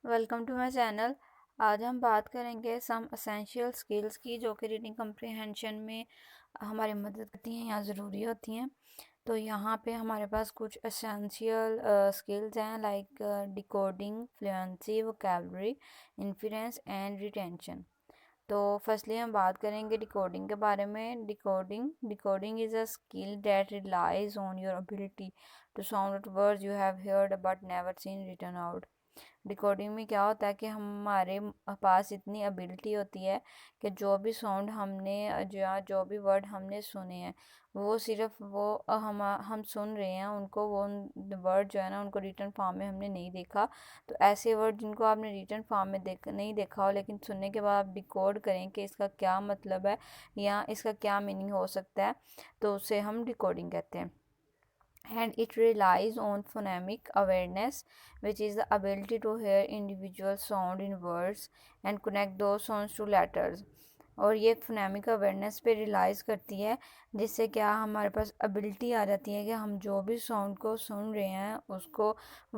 Welcome to my channel. आज हम बात करेंगे सम एसेंशियल स्किल्स की जो कि रीडिंग कम्प्रीहेंशन में हमारी मदद करती हैं या ज़रूरी होती हैं। तो यहाँ पे हमारे पास कुछ एसेंशियल स्किल्स हैं like decoding, fluency, vocabulary, influence and retention. तो फर्स्टली हम बात करेंगे डिकोडिंग के बारे में। Decoding is a skill that relies on your ability to sound out words you have heard but never seen written out. Decoding में क्या होता है कि हमारे पास इतनी एबिलिटी होती है कि जो भी साउंड हमने जो भी वर्ड हमने सुने हैं वो सिर्फ वो हम सुन रहे हैं उनको, वो वर्ड जो है ना उनको रिटन फॉर्म में हमने नहीं देखा। तो ऐसे वर्ड जिनको आपने रिटन फॉर्म में नहीं देखा हो लेकिन सुनने के बाद आप डिकोड करें कि इसका क्या मतलब है या इसका क्या मीनिंग हो सकता है, तो उसे हम डिकोडिंग कहते हैं। And it relies on phonemic awareness, which is the ability to hear individual sound in words and connect those sounds to letters. और ये phonemic awareness पे रिलाइज करती है, जिससे क्या हमारे पास एबिलिटी आ जाती है कि हम जो भी साउंड को सुन रहे हैं उसको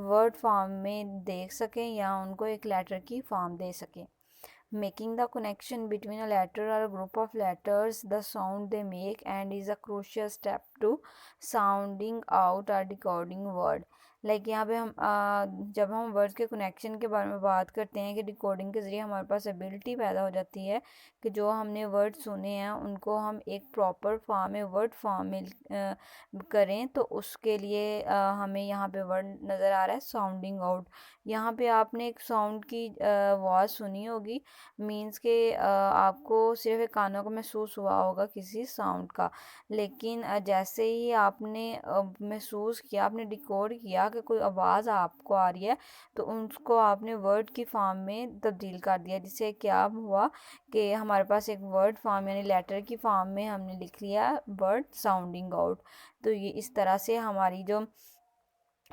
वर्ड फॉर्म में देख सकें या उनको एक लेटर की फॉर्म दे सकें। Making the connection between a letter or a group of letters, the sound they make, and is a crucial step to sounding out or decoding word. यहाँ पे हम जब हम वर्ड्स के कनेक्शन के बारे में बात करते हैं कि डिकोडिंग के ज़रिए हमारे पास एबिलिटी पैदा हो जाती है कि जो हमने वर्ड सुने हैं उनको हम एक प्रॉपर फॉर्म में, वर्ड फॉर्म में करें। तो उसके लिए हमें यहाँ पे वर्ड नज़र आ रहा है साउंडिंग आउट। यहाँ पे आपने एक साउंड की आवाज़ सुनी होगी, मीन्स के आपको सिर्फ एक कानों को महसूस हुआ होगा किसी साउंड का, लेकिन जैसे ही आपने महसूस किया, आपने डिकोड किया कि कोई आवाज़ आपको आ रही है, तो उसको आपने वर्ड की फॉर्म में तब्दील कर दिया, जिससे क्या हुआ कि हमारे पास एक वर्ड फॉर्म यानी लेटर की फॉर्म में हमने लिख लिया वर्ड साउंडिंग आउट। तो ये इस तरह से हमारी जो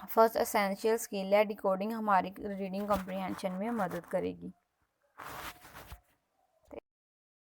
फर्स्ट एसेंशियल स्किल है डिकोडिंग हमारी रीडिंग कम्प्रीहेंशन में मदद करेगी।